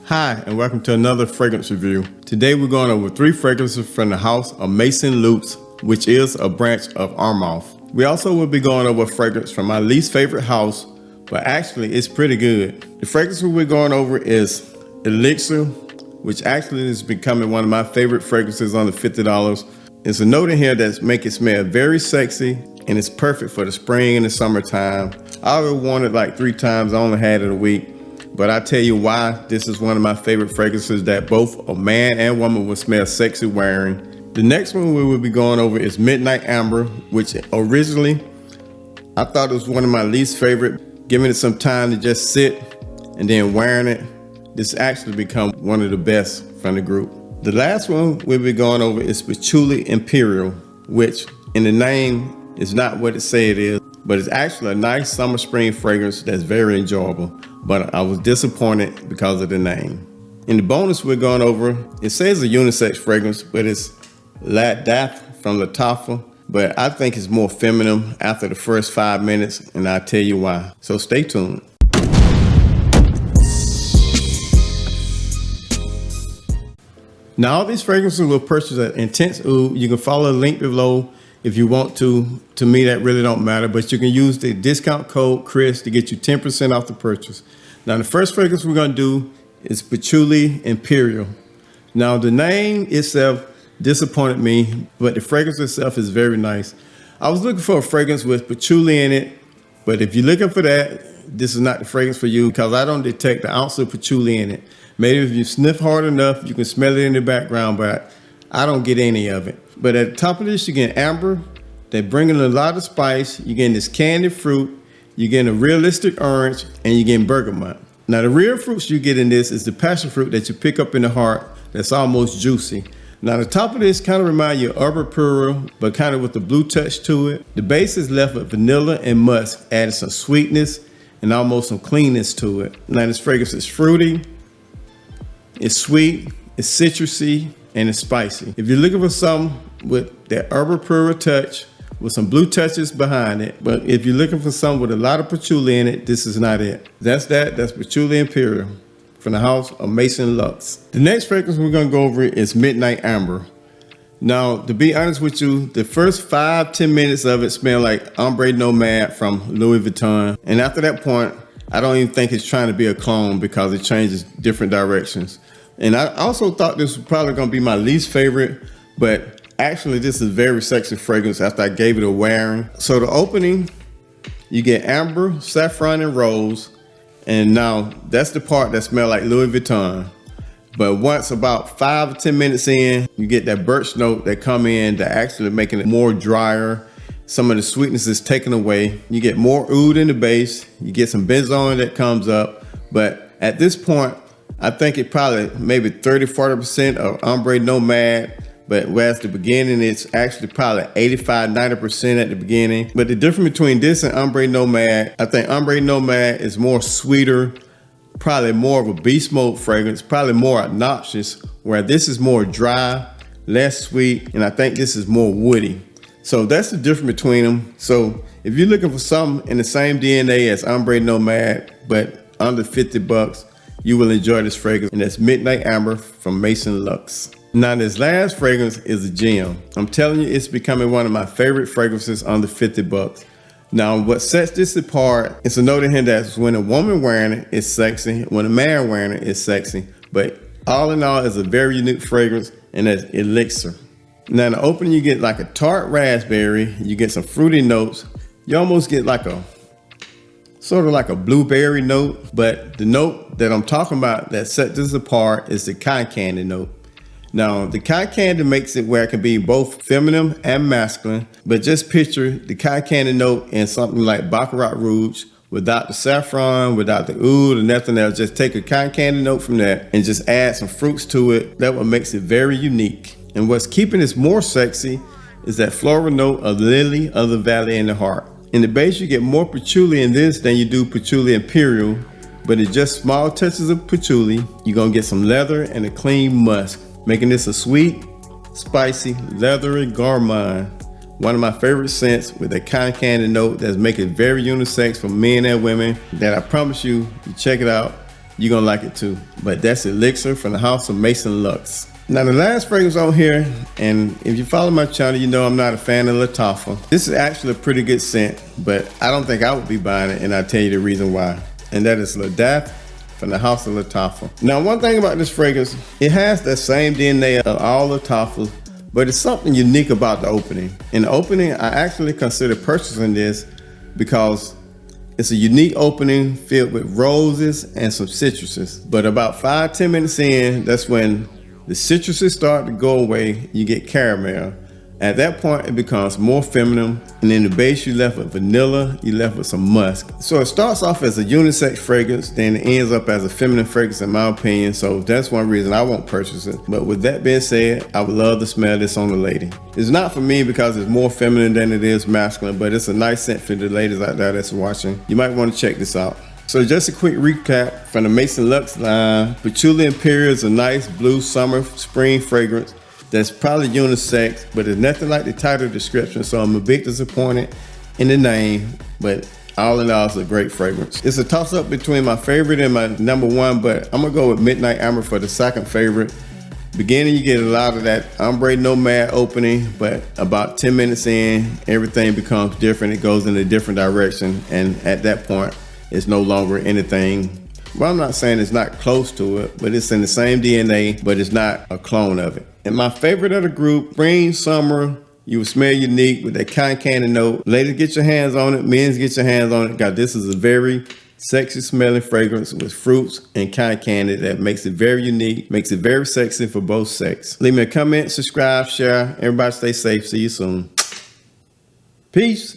Hi, and welcome to another fragrance review. Today we're going over 3 fragrances from the house of Maison Luxe, which is a branch of Armaf. We also will be going over a fragrance from my least favorite house, but actually it's pretty good. The fragrance we're going over is Elixir, which actually is becoming one of my favorite fragrances under $50. There's a note in here that's make it smell very sexy, and it's perfect for the spring and the summertime. I already worn it like 3 times, I only had it a week. But I tell you why this is one of my favorite fragrances that both a man and woman will smell sexy wearing. The next one we will be going over is Midnight Amber, which originally I thought it was one of my least favorite. Giving it some time to just sit and then wearing it, this actually become one of the best from the group. The last one we'll be going over is Patchouli Imperial, which in the name is not what it say it is, but it's actually a nice summer spring fragrance that's very enjoyable. But I was disappointed because of the name. In the bonus we're going over, it says a unisex fragrance, but it's La Daf from Lattafa, but I think it's more feminine after the first 5 minutes, and I'll tell you why. So stay tuned. Now all these fragrances will purchase at Intense Oud. You can follow the link below if you want to. To me, that really don't matter, but you can use the discount code Chris to get you 10% off the purchase. Now, the first fragrance we're gonna do is Patchouli Imperial. Now, the name itself disappointed me, but the fragrance itself is very nice. I was looking for a fragrance with patchouli in it, but if you're looking for that, this is not the fragrance for you because I don't detect an ounce of patchouli in it. Maybe if you sniff hard enough, you can smell it in the background, but I don't get any of it. But at the top of this, you get amber. They're bringing a lot of spice. You're getting this candy fruit. You're getting a realistic orange, and you're getting bergamot. Now, the real fruits you get in this is the passion fruit that you pick up in the heart that's almost juicy. Now, the top of this kind of reminds you of Arbor Pura, but kind of with the blue touch to it. The base is left with vanilla and musk, adding some sweetness and almost some cleanness to it. Now, this fragrance is fruity, it's sweet, it's citrusy, and it's spicy. If you're looking for something with that Arbor Pura touch, with some blue touches behind it, but if you're looking for something with a lot of patchouli in it, this is not it. That's Patchouli Imperial from the house of Maison Luxe. The next fragrance we're gonna go over is Midnight Amber. Now, to be honest with you, the first 5-10 minutes of it smell like Ombre Nomad from Louis Vuitton. And after that point, I don't even think it's trying to be a clone because it changes different directions. And I also thought this was probably gonna be my least favorite, but actually, this is very sexy fragrance after I gave it a wearing. So the opening, you get amber, saffron, and rose. And now that's the part that smells like Louis Vuitton. But once about 5 or 10 minutes in, you get that birch note that come in that actually making it more drier. Some of the sweetness is taken away. You get more oud in the base. You get some benzoin that comes up. But at this point, I think it probably maybe 30-40% of Ombre Nomad. But whereas the beginning, it's actually probably 85-90% at the beginning. But the difference between this and Ombre Nomad, I think Ombre Nomad is more sweeter, probably more of a beast mode fragrance, probably more obnoxious, where this is more dry, less sweet, and I think this is more woody. So that's the difference between them. So if you're looking for something in the same DNA as Ombre Nomad, but under 50 bucks, you will enjoy this fragrance, and that's Midnight Amber from Maison Luxe. Now, this last fragrance is a gem. I'm telling you, it's becoming one of my favorite fragrances under 50 bucks. Now, what sets this apart, it's a note in here that when a woman wearing it, it's sexy. When a man wearing it, it's sexy. But all in all, it's a very unique fragrance, and that's Elixir. Now, in the opening, you get like a tart raspberry. You get some fruity notes. You almost get like a sort of like a blueberry note. But the note that I'm talking about that sets this apart is the cotton candy note. Now, the cotton candy makes it where it can be both feminine and masculine, but just picture the cotton candy note in something like Baccarat Rouge without the saffron, without the oud, or nothing else. Just take a cotton candy note from that and just add some fruits to it. That's what makes it very unique. And what's keeping this more sexy is that floral note of Lily of the Valley in the heart. In the base, you get more patchouli in this than you do Patchouli Imperial, but it's just small touches of patchouli. You're gonna get some leather and a clean musk, making this a sweet, spicy, leathery gourmand. One of my favorite scents with a cotton candy note that's making it very unisex for men and women that I promise you check it out. you're gonna like it too. But that's Elixir from the House of Mason Lux. Now the last fragrance on here, and if you follow my channel, you know I'm not a fan of Lattafa. This is actually a pretty good scent, but I don't think I would be buying it, and I'll tell you the reason why. And that is Ladath from the House of Lattafa. Now one thing about this fragrance, it has that same DNA of all Lattafas, but it's something unique about the opening. In the opening, I actually considered purchasing this because it's a unique opening filled with roses and some citruses. But about 5-10 minutes in, that's when the citruses start to go away, you get caramel. At that point, it becomes more feminine, and in the base, you're left with vanilla, you're left with some musk. So it starts off as a unisex fragrance, then it ends up as a feminine fragrance in my opinion, so that's one reason I won't purchase it. But with that being said, I would love to smell this on the lady. It's not for me because it's more feminine than it is masculine, but it's a nice scent for the ladies out there that's watching. You might want to check this out. So just a quick recap from the Mason Lux line. Patchouli Imperial is a nice blue summer spring fragrance that's probably unisex, but it's nothing like the title description, so I'm a bit disappointed in the name, but all in all, it's a great fragrance. It's a toss-up between my favorite and my number one, but I'm gonna go with Midnight Amber for the second favorite. Beginning, you get a lot of that Ombre Nomad opening, but about 10 minutes in, everything becomes different. It goes in a different direction, and at that point, it's no longer anything. Well, I'm not saying it's not close to it, but it's in the same DNA, but it's not a clone of it. And my favorite of the group, spring, summer, you will smell unique with that cotton candy note. Ladies, get your hands on it. Men, get your hands on it. God, this is a very sexy smelling fragrance with fruits and cotton candy that makes it very unique, makes it very sexy for both sex. Leave me a comment, subscribe, share. Everybody stay safe. See you soon. Peace.